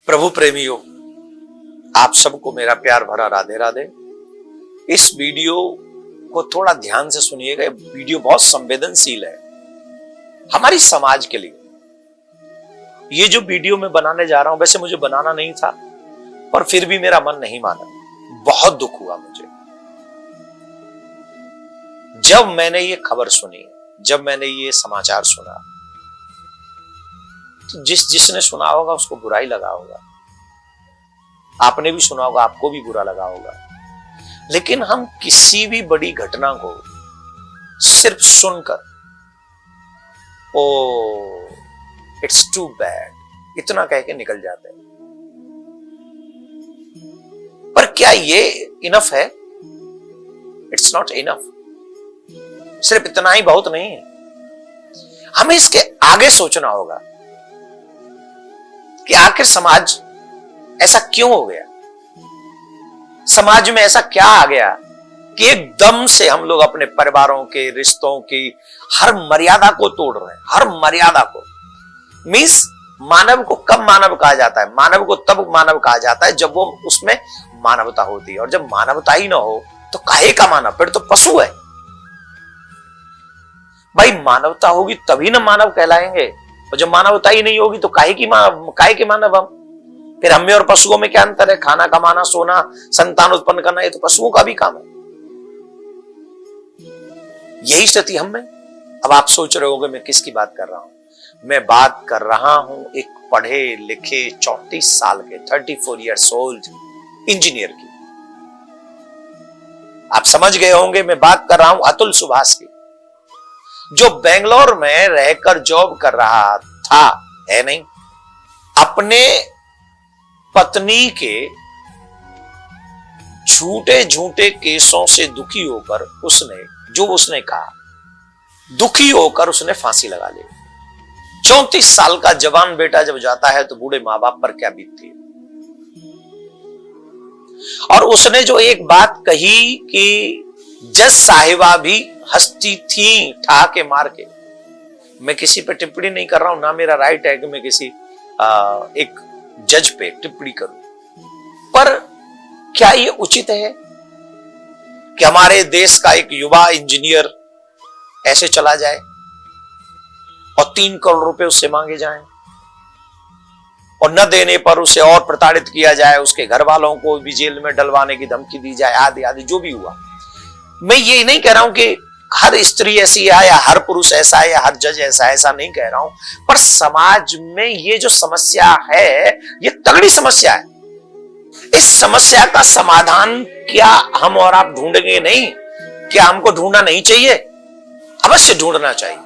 प्रभु प्रेमियों, आप सबको मेरा प्यार भरा राधे राधे। इस वीडियो को थोड़ा ध्यान से सुनिएगा। वीडियो बहुत संवेदनशील है हमारी समाज के लिए। ये जो वीडियो मैं बनाने जा रहा हूं, वैसे मुझे बनाना नहीं था, पर फिर भी मेरा मन नहीं माना। बहुत दुख हुआ मुझे जब मैंने ये खबर सुनी, जब मैंने ये समाचार सुना। तो जिसने सुना होगा उसको बुरा ही लगा होगा, आपने भी सुना होगा, आपको भी बुरा लगा होगा। लेकिन हम किसी भी बड़ी घटना को सिर्फ सुनकर ओ इट्स टू बैड इतना कह के निकल जाते हैं। पर क्या ये इनफ है? It's not enough. सिर्फ इतना ही बहुत नहीं है, हमें इसके आगे सोचना होगा कि आखिर समाज ऐसा क्यों हो गया, समाज में ऐसा क्या आ गया कि एकदम से हम लोग अपने परिवारों के रिश्तों की हर मर्यादा को तोड़ रहे हैं। हर मर्यादा को मींस मानव को कब मानव कहा जाता है? मानव को तब मानव कहा जाता है जब वो उसमें मानवता होती है, और जब मानवता ही ना हो तो काहे का मानव? फिर तो पशु है भाई। मानवता होगी तभी ना मानव कहलाएंगे, और जब मानवता ही नहीं होगी तो काहे के मानव हम? फिर हमें और पशुओं में क्या अंतर है? खाना कमाना, सोना, संतान उत्पन्न करना, ये तो पशुओं का भी काम है। यही स्थिति हम में। अब आप सोच रहे होंगे मैं किसकी बात कर रहा हूं? मैं बात कर रहा हूं एक पढ़े लिखे 34 साल के 34 इयर्स ओल्ड इंजीनियर की। आप समझ गए होंगे मैं बात कर रहा हूं अतुल सुभाष की, जो बेंगलोर में रहकर जॉब कर रहा था, है नहीं। अपने पत्नी के झूठे झूठे केसों से दुखी होकर उसने कहा, दुखी होकर उसने फांसी लगा ली। 34 साल का जवान बेटा जब जाता है तो बूढ़े मां बाप पर क्या बीतती है। और उसने जो एक बात कही कि जज साहिबा भी हंसती थी ठहाके मार के। मैं किसी पे टिप्पणी नहीं कर रहा हूं, ना मेरा राइट है कि मैं किसी एक जज पे टिप्पणी करूं, पर क्या यह उचित है कि हमारे देश का एक युवा इंजीनियर ऐसे चला जाए और 3 करोड़ रुपए उससे मांगे जाएं, और न देने पर उसे और प्रताड़ित किया जाए, उसके घर वालों को भी जेल में डलवाने की धमकी दी जाए, आदि आदि जो भी हुआ। मैं ये नहीं कह रहा हूं कि हर स्त्री ऐसी है या हर पुरुष ऐसा है या हर जज ऐसा है, ऐसा नहीं कह रहा हूं, पर समाज में ये जो समस्या है ये तगड़ी समस्या है। इस समस्या का समाधान क्या हम और आप ढूंढेंगे नहीं? क्या हमको ढूंढना नहीं चाहिए? अवश्य ढूंढना चाहिए।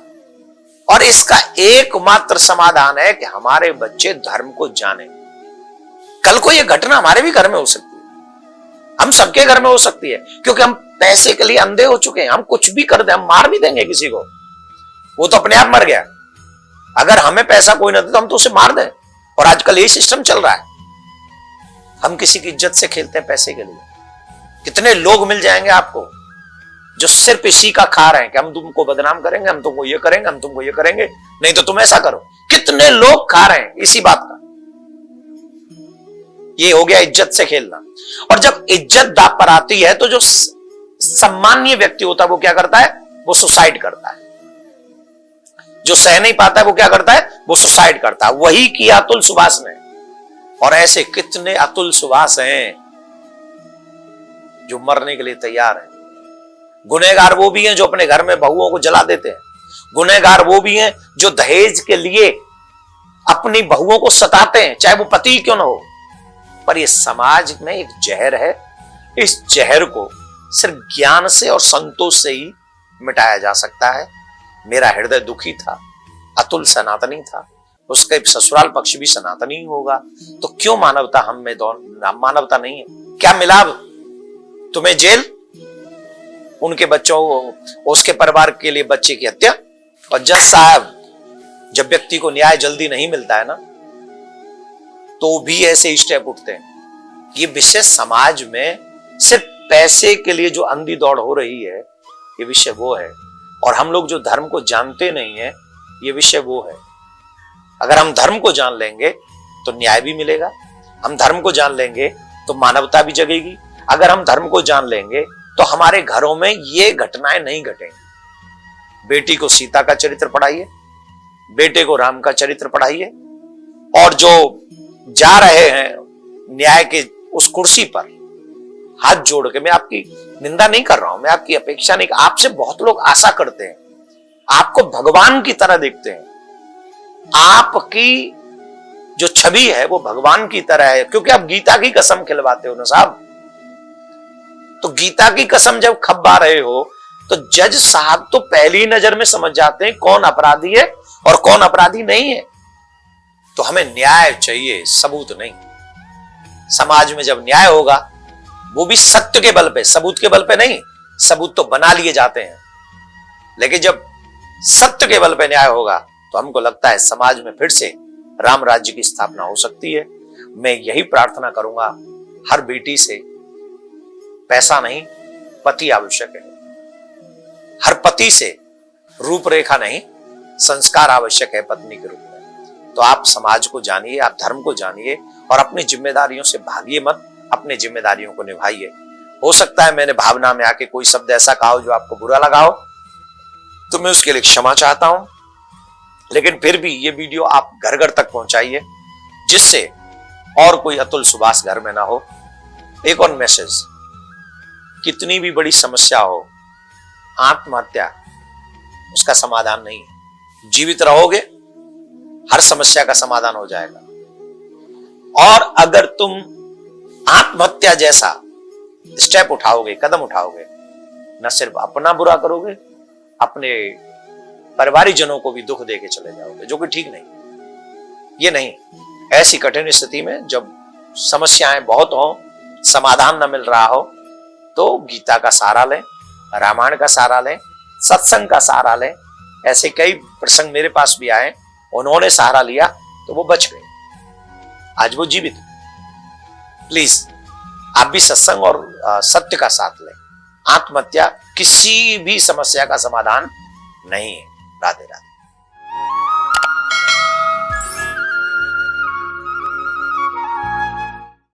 और इसका एकमात्र समाधान है कि हमारे बच्चे धर्म को जाने। कल को यह घटना हमारे भी घर में हो सकती है, हम सबके घर में हो सकती है, क्योंकि हम पैसे के लिए अंधे हो चुके हैं। हम कुछ भी कर दें, हम मार भी देंगे किसी को, वो तो अपने आप मर गया। अगर हमें पैसा कोई ना दे तो हम तो उसे मार दें, और आजकल यही सिस्टम चल रहा है। हम किसी की इज्जत से खेलते हैं पैसे के लिए। कितने लोग मिल जाएंगे आपको जो सिर्फ इसी का खा रहे हैं कि हम तुमको बदनाम करेंगे, हम तुमको ये करेंगे, हम तुमको ये करेंगे, नहीं तो तुम ऐसा करो। कितने लोग खा रहे हैं इसी बात का। ये हो गया इज्जत से खेलना। और जब इज्जत दांव पर आती है तो जो सम्मानीय व्यक्ति होता है वो क्या करता है? वो सुसाइड करता है। जो सह नहीं पाता है वो क्या करता है? वो सुसाइड करता है। वही किया अतुल सुभाष ने। और ऐसे कितने अतुल सुभाष हैं जो मरने के लिए तैयार हैं। गुनहगार वो भी हैं जो अपने घर में बहुओं को जला देते हैं। गुनहगार वो भी हैं जो दहेज के लिए अपनी बहुओं को सताते हैं, चाहे वो पति क्यों ना हो। पर ये समाज में एक जहर है। इस जहर को सिर्फ ज्ञान से और संतोष से ही मिटाया जा सकता है। मेरा हृदय दुखी था, अतुल सनातनी था, उसका ससुराल पक्ष भी सनातनी होगा, तो क्यों मानवता हम में मानवता नहीं है? क्या मिला तुम्हें? जेल, उनके बच्चों, उसके परिवार के लिए बच्चे की हत्या। और जज साहब, जब व्यक्ति को न्याय जल्दी नहीं मिलता है ना, तो भी ऐसे स्टेप उठते हैं। ये विषय समाज में सिर्फ पैसे के लिए जो अंधी दौड़ हो रही है, ये विषय वो है। और हम लोग जो धर्म को जानते नहीं है, ये विषय वो है। अगर हम धर्म को जान लेंगे तो न्याय भी मिलेगा, हम धर्म को जान लेंगे तो मानवता भी जगेगी। अगर हम धर्म को जान लेंगे तो हमारे घरों में ये घटनाएं नहीं घटेंगी। बेटी को सीता का चरित्र पढ़ाइए, बेटे को राम का चरित्र पढ़ाइए, और जो जा रहे हैं न्याय के उस कुर्सी पर हाथ जोड़ के, मैं आपकी निंदा नहीं कर रहा हूं, मैं आपकी अपेक्षा नहीं, आपसे बहुत लोग आशा करते हैं, आपको भगवान की तरह देखते हैं, आपकी जो छवि है वो भगवान की तरह है, क्योंकि आप गीता की कसम खिलवाते हो ना साहब। तो गीता की कसम जब खबा रहे हो तो जज साहब तो पहली नजर में समझ जाते हैं कौन अपराधी है और कौन अपराधी नहीं है। तो हमें न्याय चाहिए, सबूत नहीं। समाज में जब न्याय होगा वो भी सत्य के बल पे, सबूत के बल पे नहीं। सबूत तो बना लिए जाते हैं, लेकिन जब सत्य के बल पे न्याय होगा तो हमको लगता है समाज में फिर से राम राज्य की स्थापना हो सकती है। मैं यही प्रार्थना करूंगा हर बेटी से, पैसा नहीं पति आवश्यक है। हर पति से रूपरेखा नहीं संस्कार आवश्यक है पत्नी के रूप में। तो आप समाज को जानिए, आप धर्म को जानिए और अपनी जिम्मेदारियों से भागिए मत, अपनी जिम्मेदारियों को निभाइए। हो सकता है मैंने भावना में आके कोई शब्द ऐसा कहा हो जो आपको बुरा लगा हो, तो मैं उसके लिए क्षमा चाहता हूं। लेकिन फिर भी ये वीडियो आप घर घर तक पहुंचाइए, जिससे और कोई अतुल सुभाष घर में ना हो। एक और मैसेज, कितनी भी बड़ी समस्या हो, आत्महत्या उसका समाधान नहीं है। जीवित रहोगे हर समस्या का समाधान हो जाएगा। और अगर तुम आत्महत्या जैसा स्टेप उठाओगे, कदम उठाओगे, न सिर्फ अपना बुरा करोगे, अपने परिवारिक जनों को भी दुख देके चले जाओगे, जो कि ठीक नहीं। ये नहीं, ऐसी कठिन स्थिति में जब समस्याएं बहुत हो, समाधान न मिल रहा हो, तो गीता का सहारा लें, रामायण का सहारा लें, सत्संग का सहारा लें। ऐसे कई प्रसंग मेरे पास भी आए, उन्होंने सहारा लिया तो वो बच गए, आज वो जीवित। प्लीज आप भी सत्संग और सत्य का साथ लें। आत्महत्या किसी भी समस्या का समाधान नहीं है। राधे राधे।